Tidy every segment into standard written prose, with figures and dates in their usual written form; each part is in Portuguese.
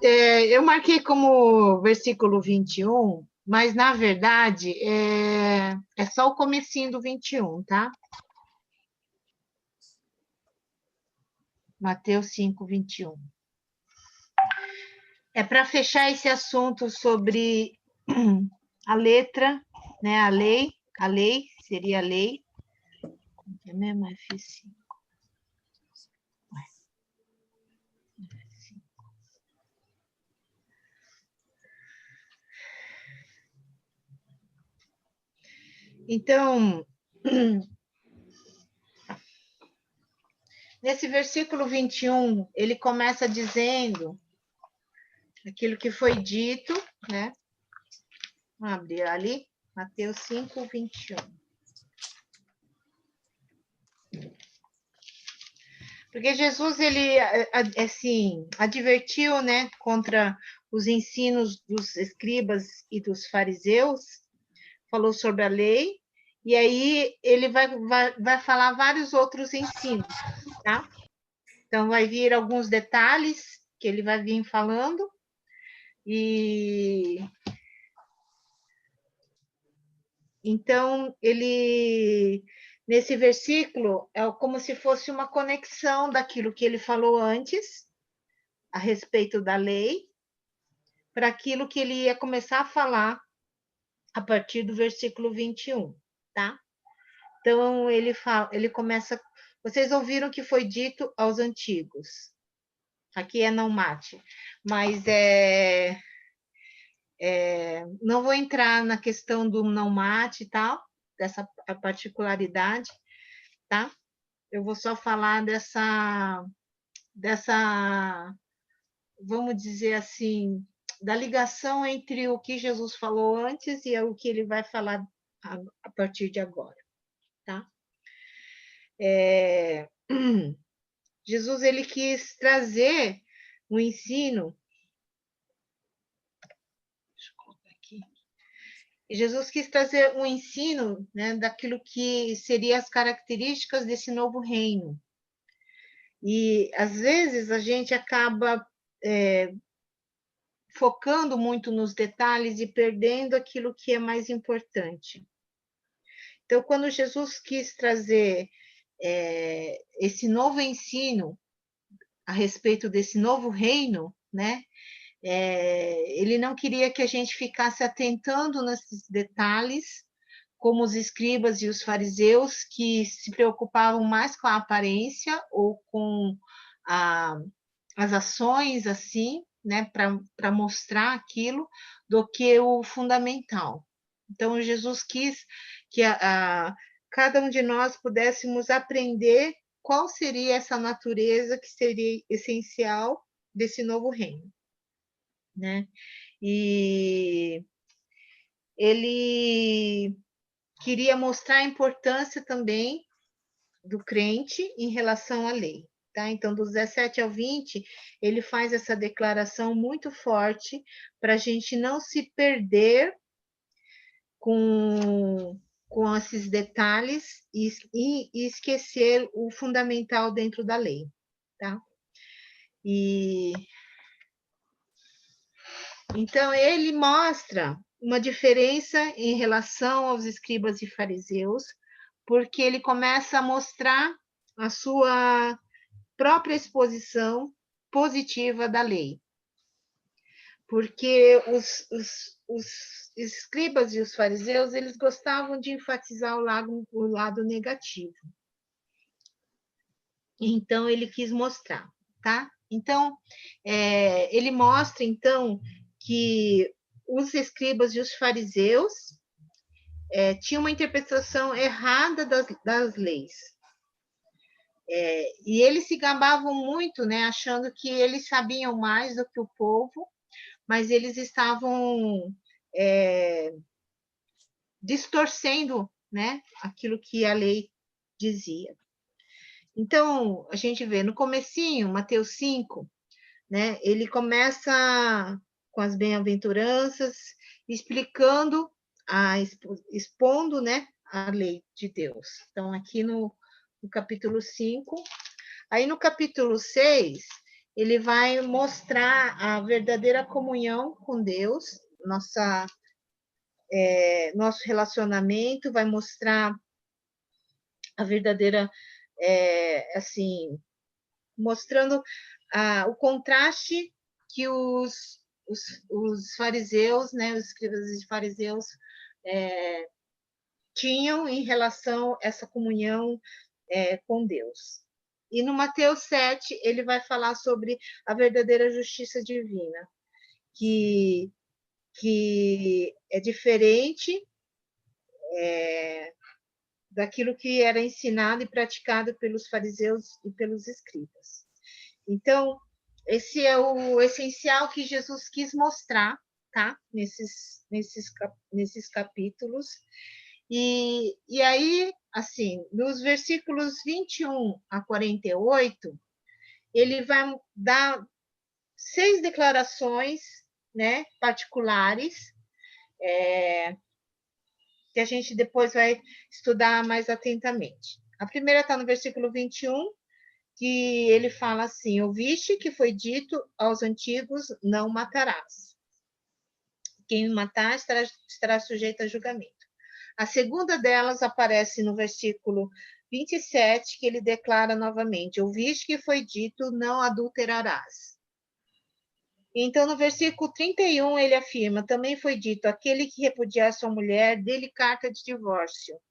Eu marquei como versículo 21, mas, na verdade, é só o comecinho do 21, tá? Mateus 5, 21. É para fechar esse assunto sobre a letra, né? A lei, seria a lei. É mesmo F5. Então, nesse versículo 21, ele começa dizendo aquilo que foi dito, né? Vamos abrir ali, Mateus 5, 21. Porque Jesus, ele, assim, advertiu, né, contra os ensinos dos escribas e dos fariseus, falou sobre a lei, e aí ele vai falar vários outros ensinos, tá? Então, vai vir alguns detalhes que ele vai vir falando, e então ele, nesse versículo, é como se fosse uma conexão daquilo que ele falou antes, a respeito da lei, para aquilo que ele ia começar a falar a partir do versículo 21, tá? Então, ele começa, vocês ouviram que foi dito aos antigos, aqui é não mate, mas não vou entrar na questão do não mate e tal, dessa particularidade, tá? Eu vou só falar dessa, vamos dizer assim, da ligação entre o que Jesus falou antes e o que ele vai falar a partir de agora, tá? Jesus, ele quis trazer um ensino. Deixa eu colocar aqui. Jesus quis trazer um ensino, né, daquilo que seriam as características desse novo reino. E, às vezes, a gente acaba focando muito nos detalhes e perdendo aquilo que é mais importante. Então, quando Jesus quis trazer esse novo ensino a respeito desse novo reino, né? Ele não queria que a gente ficasse atentando nesses detalhes, como os escribas e os fariseus, que se preocupavam mais com a aparência ou com as ações, assim, né, para mostrar aquilo, do que o fundamental. Então, Jesus quis que cada um de nós pudéssemos aprender qual seria essa natureza que seria essencial desse novo reino, né? E ele queria mostrar a importância também do crente em relação à lei, tá? Então, do 17 ao 20, ele faz essa declaração muito forte para a gente não se perder com esses detalhes e esquecer o fundamental dentro da lei, tá? E então ele mostra uma diferença em relação aos escribas e fariseus, porque ele começa a mostrar a sua própria exposição positiva da lei. Porque os escribas e os fariseus, eles gostavam de enfatizar o lado negativo. Então, ele quis mostrar, tá? Então, ele mostra, então, que os escribas e os fariseus tinham uma interpretação errada das leis. E eles se gabavam muito, né, achando que eles sabiam mais do que o povo, mas eles estavam distorcendo, né, aquilo que a lei dizia. Então, a gente vê no comecinho, Mateus 5, né, ele começa com as bem-aventuranças, explicando, expondo, né, a lei de Deus. Então, aqui no capítulo 5. Aí, no capítulo 6, ele vai mostrar a verdadeira comunhão com Deus, nosso relacionamento, vai mostrar a verdadeira, assim, mostrando o contraste que os fariseus, né, os escribas e fariseus tinham em relação a essa comunhão com Deus. E no Mateus 7, ele vai falar sobre a verdadeira justiça divina, que é diferente daquilo que era ensinado e praticado pelos fariseus e pelos escribas. Então, esse é o essencial que Jesus quis mostrar, tá? Nesses capítulos. E aí, assim, nos versículos 21 a 48, ele vai dar 6 declarações, né, particulares, que a gente depois vai estudar mais atentamente. A primeira está no versículo 21, que ele fala assim: ouviste que foi dito aos antigos, não matarás. Quem matar estará sujeito a julgamento. A segunda delas aparece no versículo 27, que ele declara novamente: ouviste que foi dito, não adulterarás. Então, no versículo 31, ele afirma: também foi dito, aquele que repudiar sua mulher, dê-lhe carta de divórcio.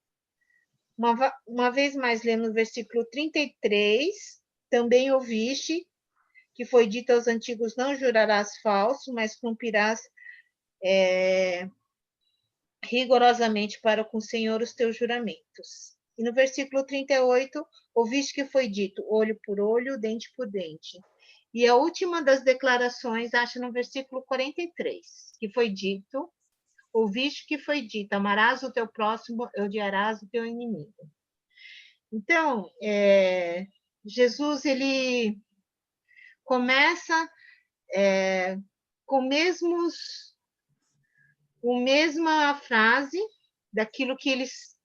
Uma vez mais, lendo no versículo 33, também ouviste que foi dito aos antigos, não jurarás falso, mas cumprirás rigorosamente para com o Senhor os teus juramentos. E no versículo 38, ouviste que foi dito, olho por olho, dente por dente. E a última das declarações, acha no versículo 43, que foi dito, ouviste que foi dito, amarás o teu próximo, odiarás o teu inimigo. Então, Jesus, ele começa com a mesma frase daquilo que eles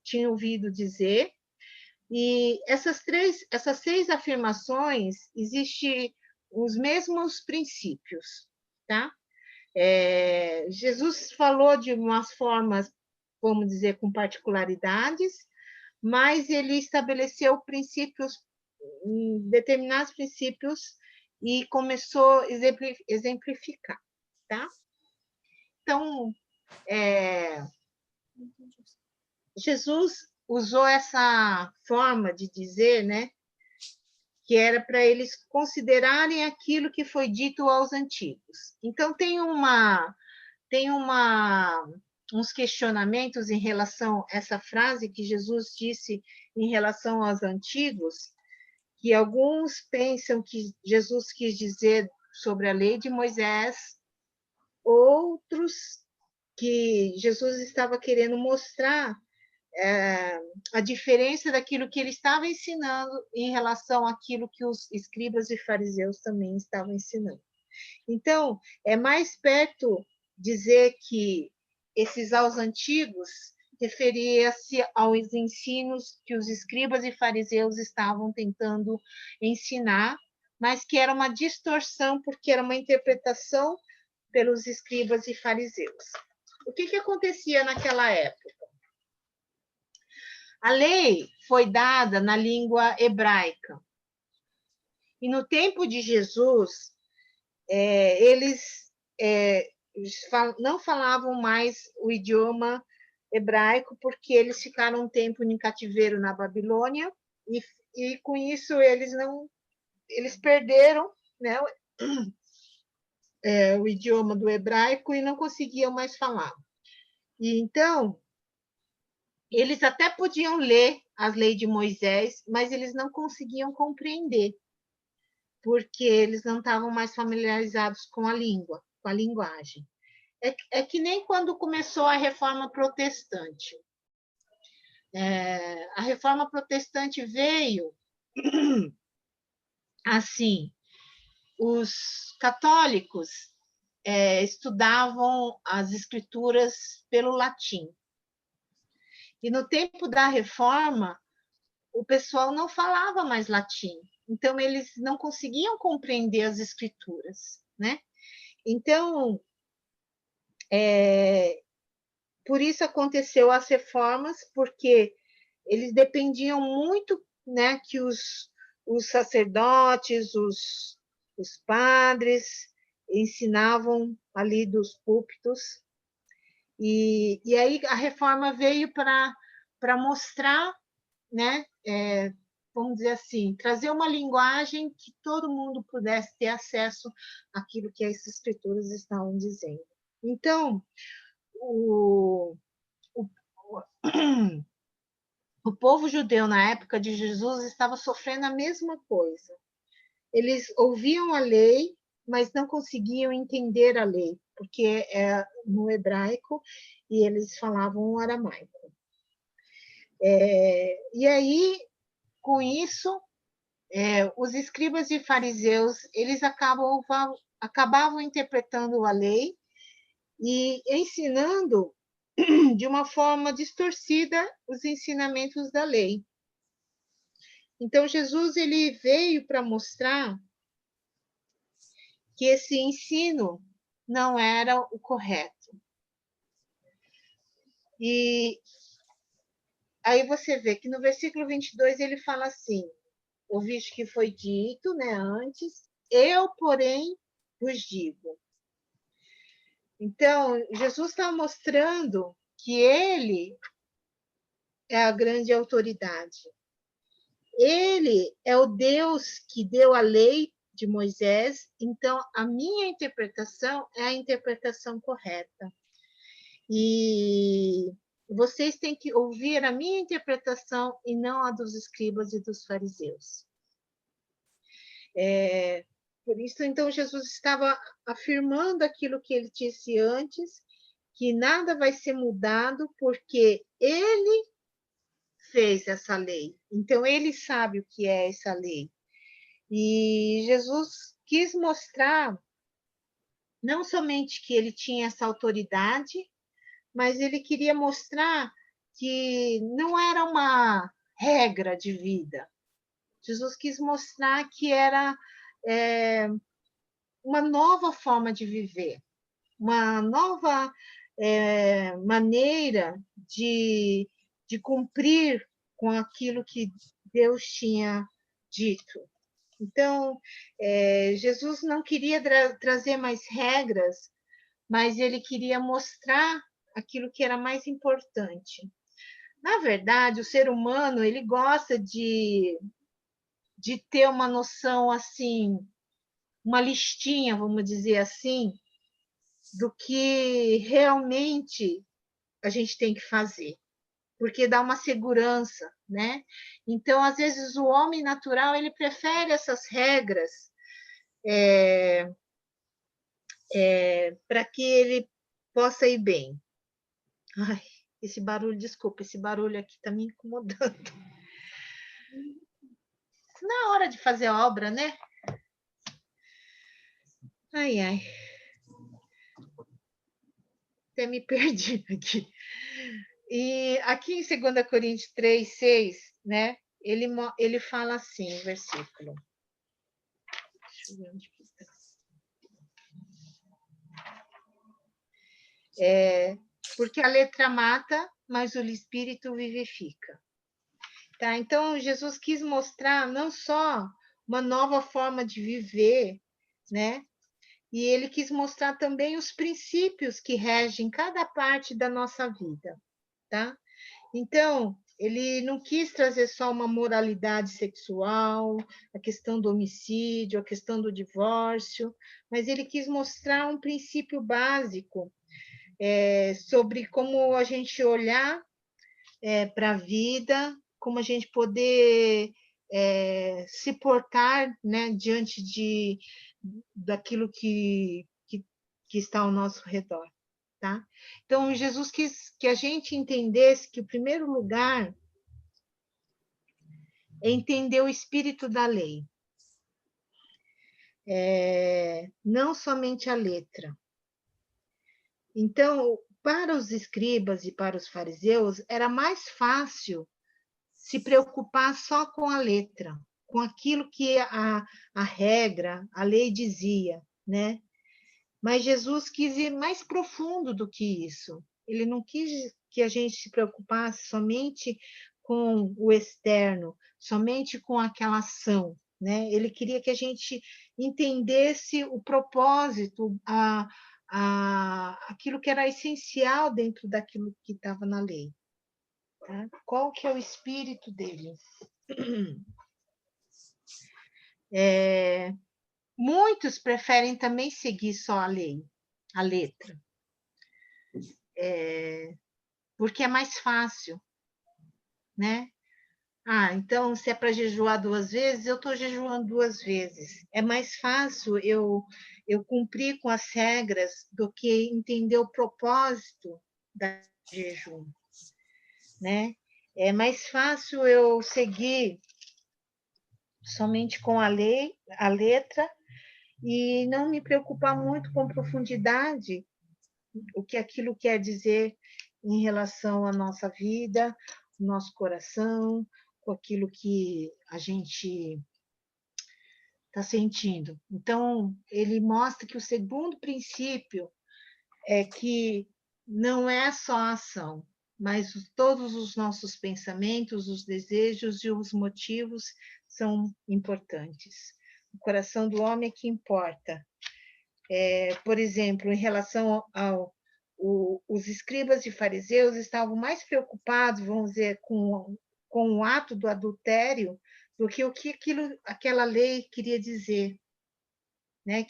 tinham ouvido dizer, e essas 6 afirmações, existem os mesmos princípios, tá? Jesus falou de umas formas, vamos dizer, com particularidades, mas ele estabeleceu princípios, determinados princípios, e começou a exemplificar, tá? Então, Jesus usou essa forma de dizer, né, que era para eles considerarem aquilo que foi dito aos antigos. Então, tem uns questionamentos em relação a essa frase que Jesus disse em relação aos antigos, que alguns pensam que Jesus quis dizer sobre a lei de Moisés, outros que Jesus estava querendo mostrar a diferença daquilo que ele estava ensinando em relação àquilo que os escribas e fariseus também estavam ensinando. Então, é mais perto dizer que esses aos antigos referia-se aos ensinos que os escribas e fariseus estavam tentando ensinar, mas que era uma distorção, porque era uma interpretação pelos escribas e fariseus. O que acontecia naquela época? A lei foi dada na língua hebraica. E no tempo de Jesus, eles não falavam mais o idioma hebraico, porque eles ficaram um tempo em cativeiro na Babilônia, e com isso eles perderam, né, o idioma do hebraico e não conseguiam mais falar. E então, eles até podiam ler as leis de Moisés, mas eles não conseguiam compreender, porque eles não estavam mais familiarizados com a língua, com a linguagem. É que nem quando começou a Reforma Protestante. A Reforma Protestante veio assim, os católicos estudavam as escrituras pelo latim. E no tempo da Reforma, o pessoal não falava mais latim, então eles não conseguiam compreender as escrituras, né? Então, por isso aconteceu as reformas, porque eles dependiam muito, né, que os sacerdotes, os padres ensinavam ali dos púlpitos, e aí a reforma veio para mostrar, né, vamos dizer assim, trazer uma linguagem que todo mundo pudesse ter acesso àquilo que as escrituras estavam dizendo. Então, o, o, o povo judeu na época de Jesus estava sofrendo a mesma coisa. Eles ouviam a lei, mas não conseguiam entender a lei, porque é no hebraico e eles falavam o aramaico. E aí, com isso, os escribas e fariseus, eles acabavam interpretando a lei e ensinando de uma forma distorcida os ensinamentos da lei. Então, Jesus ele veio para mostrar que esse ensino não era o correto. E aí você vê que no versículo 22 ele fala assim: ouviste que foi dito, né, antes, eu, porém, vos digo. Então, Jesus está mostrando que ele é a grande autoridade. Ele é o Deus que deu a lei de Moisés, então a minha interpretação é a interpretação correta. E vocês têm que ouvir a minha interpretação e não a dos escribas e dos fariseus. Por isso, então, Jesus estava afirmando aquilo que ele disse antes, que nada vai ser mudado, porque ele fez essa lei. Então, ele sabe o que é essa lei. E Jesus quis mostrar não somente que ele tinha essa autoridade, mas ele queria mostrar que não era uma regra de vida. Jesus quis mostrar que era uma nova forma de viver, uma nova maneira de cumprir com aquilo que Deus tinha dito. Então, Jesus não queria trazer mais regras, mas ele queria mostrar aquilo que era mais importante. Na verdade, o ser humano ele gosta de ter uma noção assim, uma listinha, vamos dizer assim, do que realmente a gente tem que fazer, porque dá uma segurança, né? Então, às vezes, o homem natural ele prefere essas regras para que ele possa ir bem. Ai, esse barulho, desculpa, esse barulho aqui está me incomodando. Na hora de fazer a obra, né? Ai, ai. Até me perdi aqui. E aqui em 2 Coríntios 3, 6, né? Ele fala assim, no versículo. Deixa eu ver onde que está. Porque a letra mata, mas o espírito vivifica. Tá? Então, Jesus quis mostrar não só uma nova forma de viver, né? E ele quis mostrar também os princípios que regem cada parte da nossa vida, tá? Então, ele não quis trazer só uma moralidade sexual, a questão do homicídio, a questão do divórcio, mas ele quis mostrar um princípio básico sobre como a gente olhar para a vida, como a gente poder se portar, né, diante daquilo que está ao nosso redor. Tá? Então, Jesus quis que a gente entendesse que o primeiro lugar é entender o espírito da lei. Não somente a letra. Então, para os escribas e para os fariseus, era mais fácil se preocupar só com a letra, com aquilo que a regra, a lei dizia, né? Mas Jesus quis ir mais profundo do que isso. Ele não quis que a gente se preocupasse somente com o externo, somente com aquela ação, né? Ele queria que a gente entendesse o propósito, aquilo que era essencial dentro daquilo que estava na lei. Tá? Qual que é o espírito dele? Muitos preferem também seguir só a lei, a letra, porque é mais fácil, né? Ah, então, se é para jejuar 2 vezes, eu estou jejuando 2 vezes. É mais fácil eu cumprir com as regras do que entender o propósito da jejum, né? É mais fácil eu seguir somente com a lei, a letra, e não me preocupar muito com profundidade o que aquilo quer dizer em relação à nossa vida, nosso coração, com aquilo que a gente está sentindo. Então, ele mostra que o segundo princípio é que não é só a ação, mas todos os nossos pensamentos, os desejos e os motivos são importantes. O coração do homem é que importa. Por exemplo, em relação os escribas e fariseus estavam mais preocupados, vamos dizer, com o ato do adultério do que o que aquela lei queria dizer, né?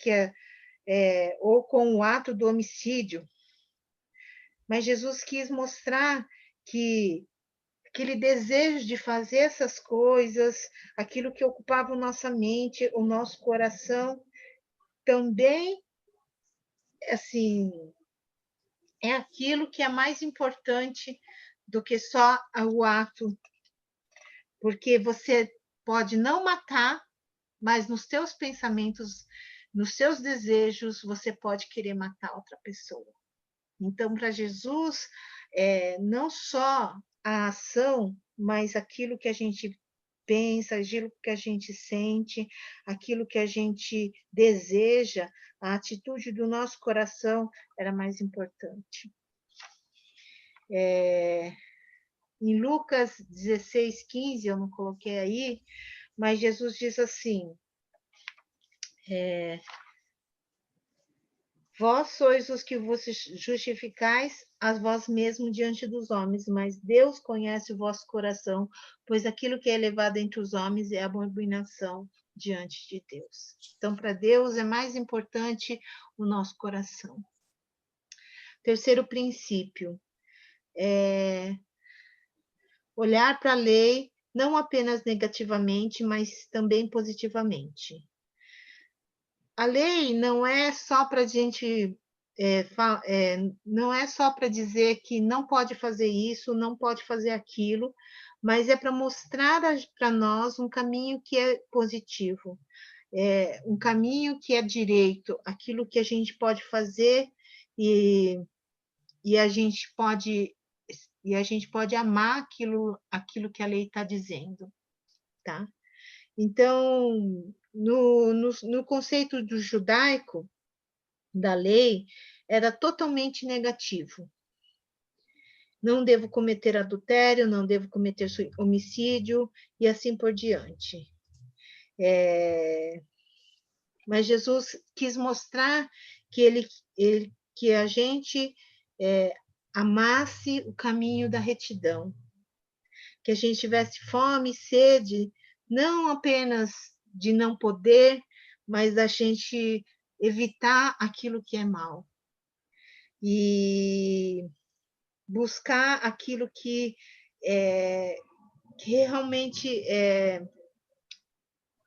Ou com o ato do homicídio. Mas Jesus quis mostrar que aquele desejo de fazer essas coisas, aquilo que ocupava a nossa mente, o nosso coração, também, assim, é aquilo que é mais importante do que só o ato, porque você pode não matar, mas nos seus pensamentos, nos seus desejos, você pode querer matar outra pessoa. Então, para Jesus, não só a ação, mas aquilo que a gente pensa, aquilo que a gente sente, aquilo que a gente deseja, a atitude do nosso coração era mais importante. Em Lucas 16:15, eu não coloquei aí, mas Jesus diz assim: vós sois os que vos justificais a vós mesmos diante dos homens, mas Deus conhece o vosso coração, pois aquilo que é elevado entre os homens é abominação diante de Deus. Então, para Deus é mais importante o nosso coração. Terceiro princípio, olhar para a lei não apenas negativamente, mas também positivamente. A lei não é só para a gente, não é só para dizer que não pode fazer isso, não pode fazer aquilo, mas é para mostrar para nós um caminho que é positivo, um caminho que é direito, aquilo que a gente pode fazer e a gente pode amar aquilo que a lei está dizendo, tá? Então, no conceito do judaico, da lei, era totalmente negativo. Não devo cometer adultério, não devo cometer homicídio, e assim por diante. Mas Jesus quis mostrar que a gente amasse o caminho da retidão, que a gente tivesse fome e sede, não apenas de não poder, mas da gente evitar aquilo que é mal. E buscar aquilo que realmente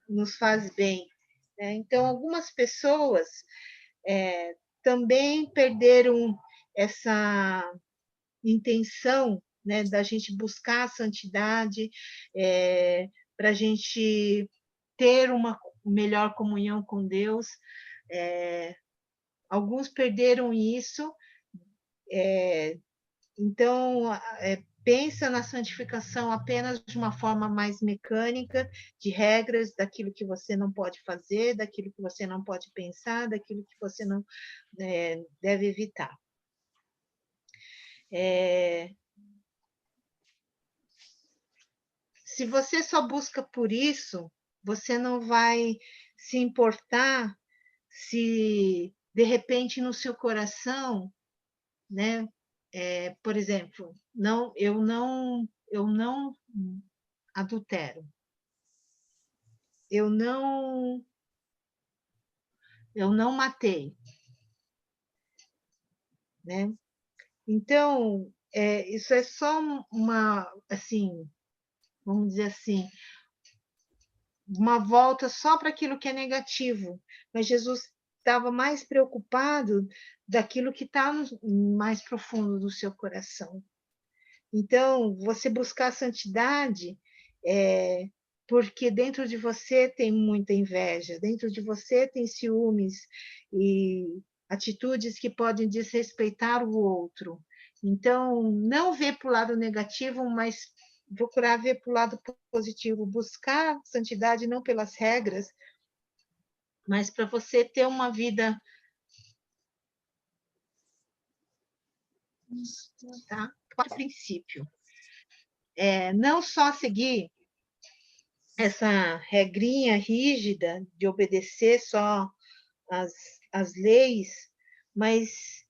nos faz bem. Né? Então, algumas pessoas também perderam essa intenção, né, da gente buscar a santidade, para a gente ter uma melhor comunhão com Deus. Alguns perderam isso, então pensa na santificação apenas de uma forma mais mecânica, de regras, daquilo que você não pode fazer, daquilo que você não pode pensar, daquilo que você não deve evitar. Se você só busca por isso, você não vai se importar se, de repente, no seu coração, né? Por exemplo, eu não adultero, eu não matei, né? Então, isso é só uma, assim, vamos dizer assim, uma volta só para aquilo que é negativo, mas Jesus estava mais preocupado daquilo que está mais profundo do seu coração. Então, você buscar a santidade porque dentro de você tem muita inveja, dentro de você tem ciúmes e atitudes que podem desrespeitar o outro. Então, não ver para o lado negativo, mas procurar ver para o lado positivo, buscar santidade não pelas regras, mas para você ter uma vida, tá? Quarto princípio, não só seguir essa regrinha rígida de obedecer só as leis, mas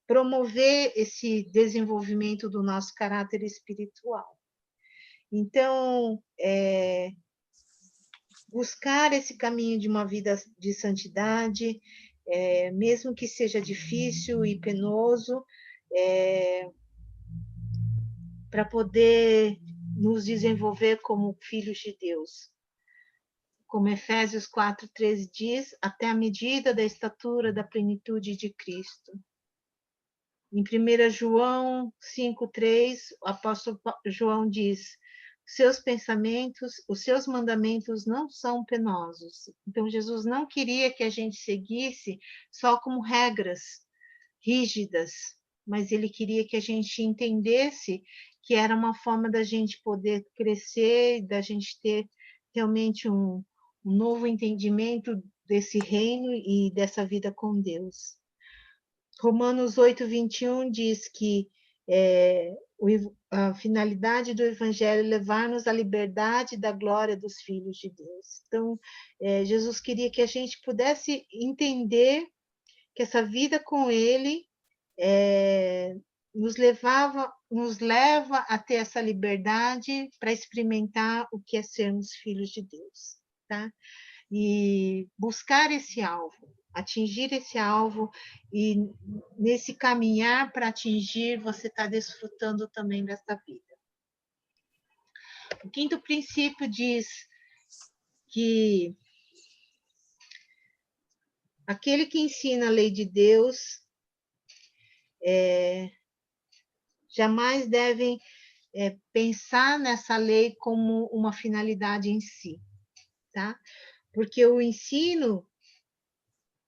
promover esse desenvolvimento do nosso caráter espiritual. Então, buscar esse caminho de uma vida de santidade, mesmo que seja difícil e penoso, para poder nos desenvolver como filhos de Deus. Como Efésios 4:13 diz, até a medida da estatura da plenitude de Cristo. Em 1 João 5:3, o apóstolo João diz, seus pensamentos, os seus mandamentos não são penosos. Então, Jesus não queria que a gente seguisse só como regras rígidas, mas ele queria que a gente entendesse que era uma forma da gente poder crescer, da gente ter realmente um novo entendimento desse reino e dessa vida com Deus. Romanos 8:21 diz que a finalidade do Evangelho é levar-nos à liberdade da glória dos filhos de Deus. Então, Jesus queria que a gente pudesse entender que essa vida com Ele nos leva a ter essa liberdade para experimentar o que é sermos filhos de Deus, tá? E buscar esse alvo, atingir esse alvo, e nesse caminhar para atingir, você está desfrutando também dessa vida. O quinto princípio diz que aquele que ensina a lei de Deus jamais deve pensar nessa lei como uma finalidade em si, tá? Porque o ensino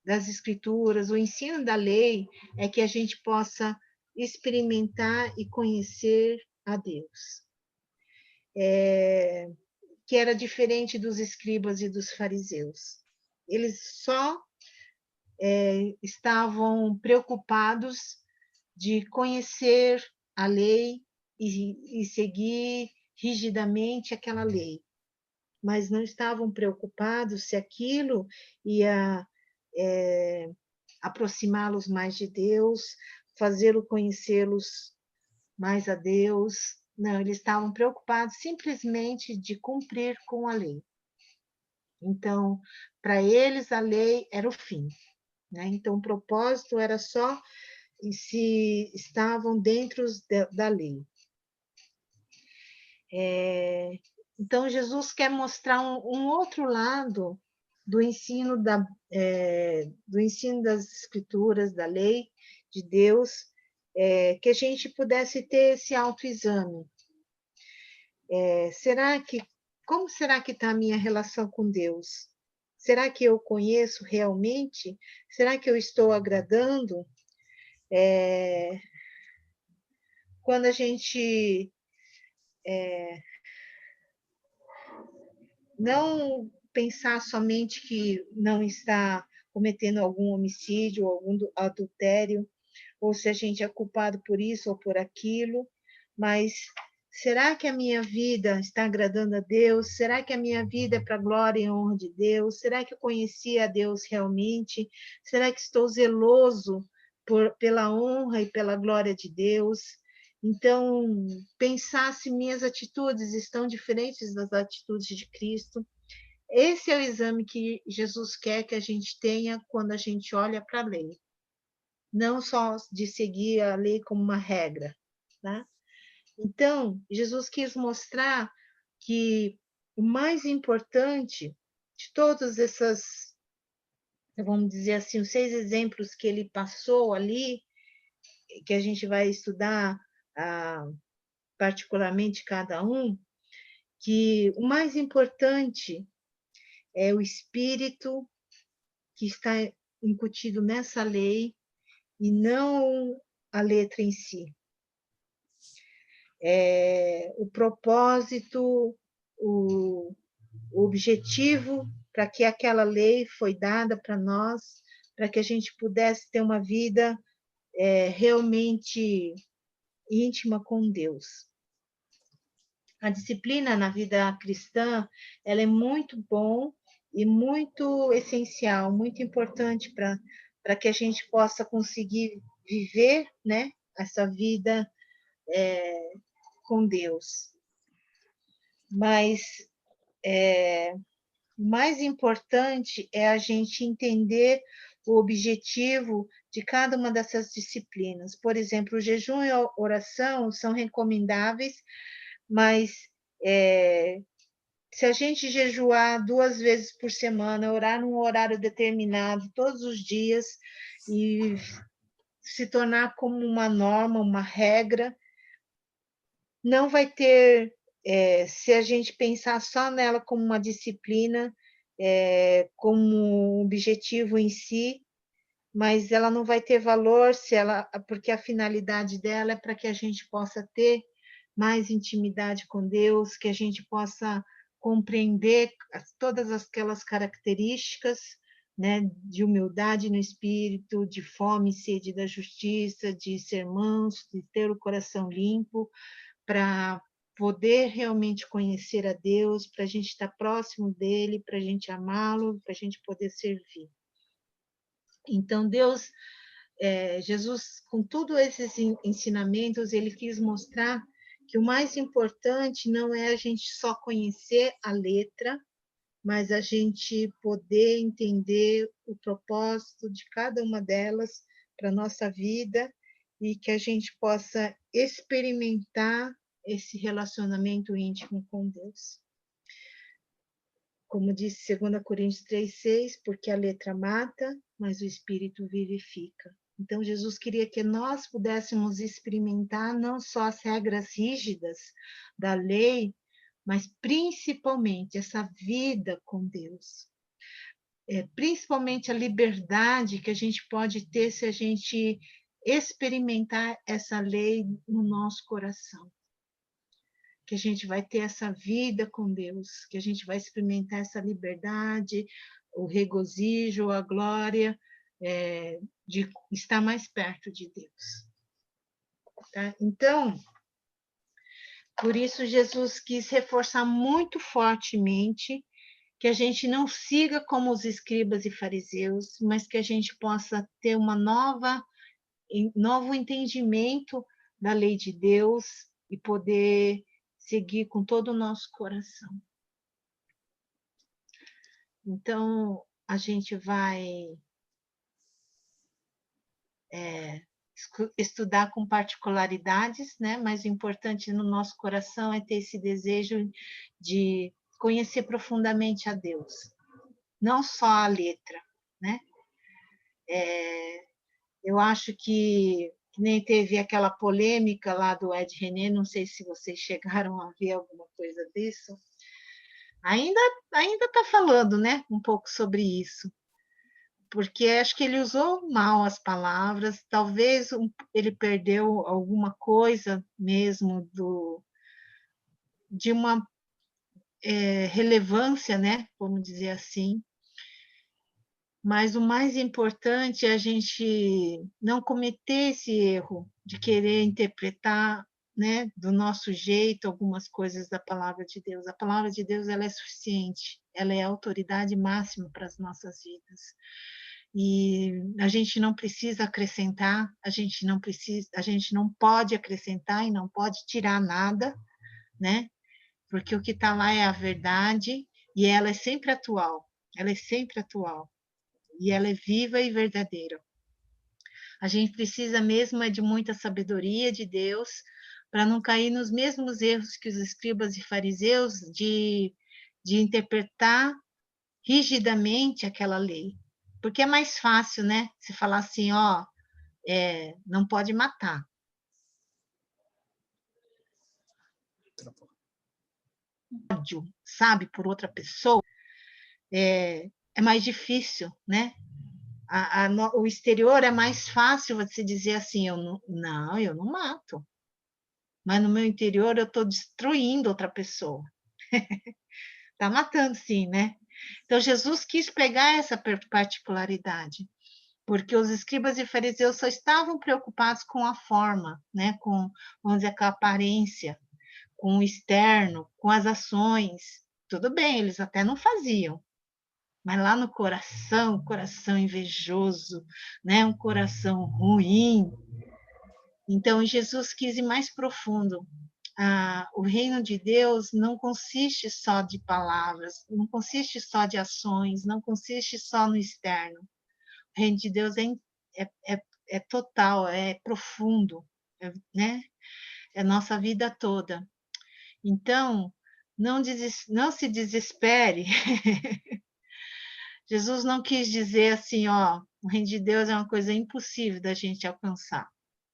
das escrituras, o ensino da lei é que a gente possa experimentar e conhecer a Deus. Que era diferente dos escribas e dos fariseus. Eles só estavam preocupados de conhecer a lei e seguir rigidamente aquela lei, mas não estavam preocupados se aquilo ia aproximá-los mais de Deus, fazê-lo conhecê-los mais a Deus. Não, eles estavam preocupados simplesmente de cumprir com a lei. Então, para eles, a lei era o fim, né? Então, o propósito era só se estavam dentro da lei. Então, Jesus quer mostrar um outro lado do ensino do ensino das Escrituras, da lei de Deus, que a gente pudesse ter esse autoexame. Como será que está a minha relação com Deus? Será que eu conheço realmente? Será que eu estou agradando? quando a gente não pensar somente que não está cometendo algum homicídio, algum adultério, ou se a gente é culpado por isso ou por aquilo, mas será que a minha vida está agradando a Deus? Será que a minha vida é para a glória e honra de Deus? Será que eu conheci a Deus realmente? Será que estou zeloso pela honra e pela glória de Deus? Então, pensar se minhas atitudes estão diferentes das atitudes de Cristo. Esse é o exame que Jesus quer que a gente tenha quando a gente olha para a lei. Não só de seguir a lei como uma regra, tá? Então, Jesus quis mostrar que o mais importante de todos essas, vamos dizer assim, os 6 exemplos que ele passou ali, que a gente vai estudar particularmente cada um, que o mais importante é o espírito que está incutido nessa lei e não a letra em si. O propósito, o objetivo para que aquela lei foi dada para nós, para que a gente pudesse ter uma vida realmente íntima com Deus. A disciplina na vida cristã, ela é muito bom e muito essencial, muito importante para que a gente possa conseguir viver, né, essa vida com Deus. Mas o mais importante é a gente entender o objetivo de cada uma dessas disciplinas. Por exemplo, o jejum e a oração são recomendáveis, mas se a gente jejuar 2 vezes por semana, orar num horário determinado todos os dias e se tornar como uma norma, uma regra, não vai ter, se a gente pensar só nela como uma disciplina, como um objetivo em si, mas ela não vai ter valor porque a finalidade dela é para que a gente possa ter mais intimidade com Deus, que a gente possa compreender todas aquelas características, né, de humildade no espírito, de fome e sede da justiça, de ser manso, de ter o coração limpo, para poder realmente conhecer a Deus, para a gente estar próximo dele, para a gente amá-lo, para a gente poder servir. Então, Jesus, com todos esses ensinamentos, ele quis mostrar que o mais importante não é a gente só conhecer a letra, mas a gente poder entender o propósito de cada uma delas para a nossa vida e que a gente possa experimentar esse relacionamento íntimo com Deus. Como disse 2 Coríntios 3,6, porque a letra mata, mas o espírito vivifica. Então, Jesus queria que nós pudéssemos experimentar não só as regras rígidas da lei, mas principalmente essa vida com Deus. Principalmente a liberdade que a gente pode ter se a gente experimentar essa lei no nosso coração. Que a gente vai ter essa vida com Deus, que a gente vai experimentar essa liberdade, o regozijo, a glória de estar mais perto de Deus. Tá? Então, por isso Jesus quis reforçar muito fortemente que a gente não siga como os escribas e fariseus, mas que a gente possa ter uma novo entendimento da lei de Deus e poder seguir com todo o nosso coração. Então, a gente vai estudar com particularidades, né? Mas o importante no nosso coração é ter esse desejo de conhecer profundamente a Deus, não só a letra, né? Eu acho que nem teve aquela polêmica lá do Ed René, não sei se vocês chegaram a ver alguma coisa disso. Ainda está falando, né? Um pouco sobre isso. porque acho que ele usou mal as palavras, talvez ele perdeu alguma coisa mesmo de uma relevância, né? Vamos dizer assim. Mas o mais importante é a gente não cometer esse erro de querer interpretar, né, do nosso jeito algumas coisas da palavra de Deus. A palavra de Deus, ela é suficiente, ela é a autoridade máxima para as nossas vidas. E a gente não precisa acrescentar, a gente não pode acrescentar e não pode tirar nada, né? Porque o que está lá é a verdade e ela é sempre atual. Ela é sempre atual. E ela é viva e verdadeira. A gente precisa mesmo de muita sabedoria de Deus para não cair nos mesmos erros que os escribas e fariseus de interpretar rigidamente aquela lei. Porque é mais fácil, né? Se falar assim, ó, não pode matar. Ódio, sabe, por outra pessoa, é mais difícil, né? O exterior é mais fácil você dizer assim, eu não mato. Mas no meu interior eu estou destruindo outra pessoa. Está matando, sim, né? Então Jesus quis pegar essa particularidade, porque os escribas e fariseus só estavam preocupados com a forma, né? Com, vamos dizer, com a aparência, com o externo, com as ações. Tudo bem, eles até não faziam, mas lá no coração, coração invejoso, né? Um coração ruim. Então Jesus quis ir mais profundo. O reino de Deus não consiste só de palavras, não consiste só de ações, não consiste só no externo. O reino de Deus é total, é profundo, né? É nossa vida toda. Então, não se desespere. Jesus não quis dizer assim, ó, o reino de Deus é uma coisa impossível da gente alcançar.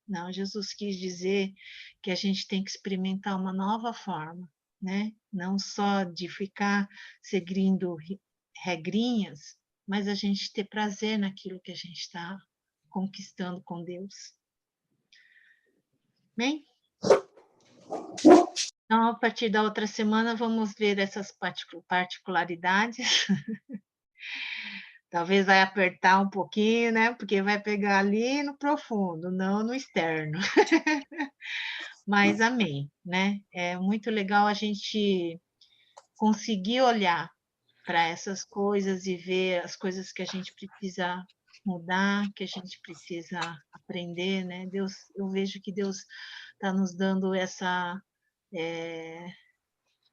Não, Jesus quis dizer que a gente tem que experimentar uma nova forma, né? Não só de ficar seguindo regrinhas, mas a gente ter prazer naquilo que a gente está conquistando com Deus. Bem? Então, a partir da outra semana, vamos ver essas particularidades. Talvez vai apertar um pouquinho, né? Porque vai pegar ali no profundo, não no externo. Mas amém, né? É muito legal a gente conseguir olhar para essas coisas e ver as coisas que a gente precisa mudar, que a gente precisa aprender, né? Deus, eu vejo que Deus está nos dando essa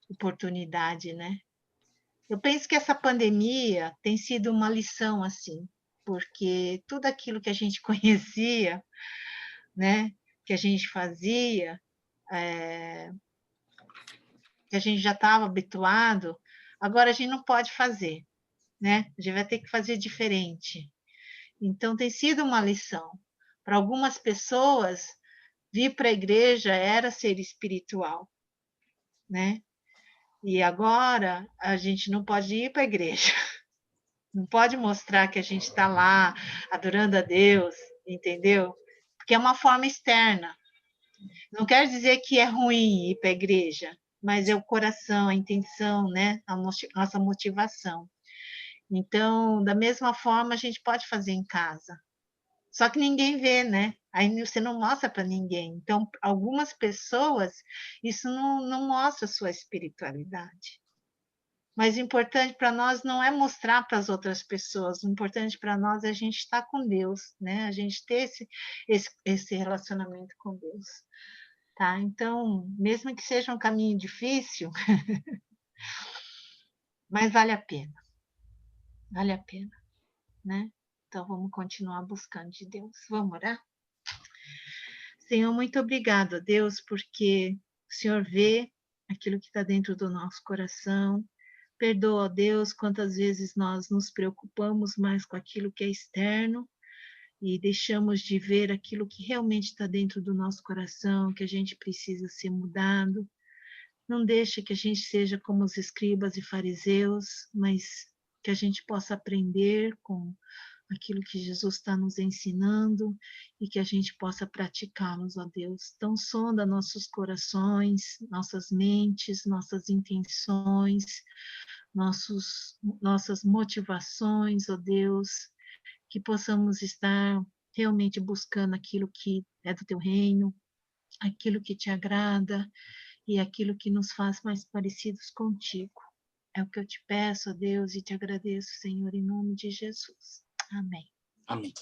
oportunidade, né? Eu penso que essa pandemia tem sido uma lição assim, porque tudo aquilo que a gente conhecia, né? Que a gente fazia, que a gente já estava habituado, agora a gente não pode fazer, né? A gente vai ter que fazer diferente. Então, tem sido uma lição. Para algumas pessoas, vir para a igreja era ser espiritual, né? E agora a gente não pode ir para a igreja, não pode mostrar que a gente está lá adorando a Deus, entendeu? Porque é uma forma externa. Não quer dizer que é ruim ir para a igreja, mas é o coração, a intenção, né? A nossa motivação. Então, da mesma forma, a gente pode fazer em casa. Só que ninguém vê, né? Aí você não mostra para ninguém. Então, algumas pessoas, isso não mostra a sua espiritualidade. Mas o importante para nós não é mostrar para as outras pessoas, o importante para nós é a gente estar com Deus, né? A gente ter esse relacionamento com Deus. Tá? Então, mesmo que seja um caminho difícil, mas vale a pena, né? Então, vamos continuar buscando de Deus. Vamos orar? Senhor, muito obrigado, Deus, porque o Senhor vê aquilo que está dentro do nosso coração. Perdoa, Deus, quantas vezes nós nos preocupamos mais com aquilo que é externo e deixamos de ver aquilo que realmente está dentro do nosso coração, que a gente precisa ser mudado. Não deixa que a gente seja como os escribas e fariseus, mas que a gente possa aprender com aquilo que Jesus está nos ensinando e que a gente possa praticá-los, ó Deus. Então, sonda nossos corações, nossas mentes, nossas intenções, nossas motivações, ó Deus, que possamos estar realmente buscando aquilo que é do teu reino, aquilo que te agrada e aquilo que nos faz mais parecidos contigo. É o que eu te peço, ó Deus, e te agradeço, Senhor, em nome de Jesus. Amém. Amém.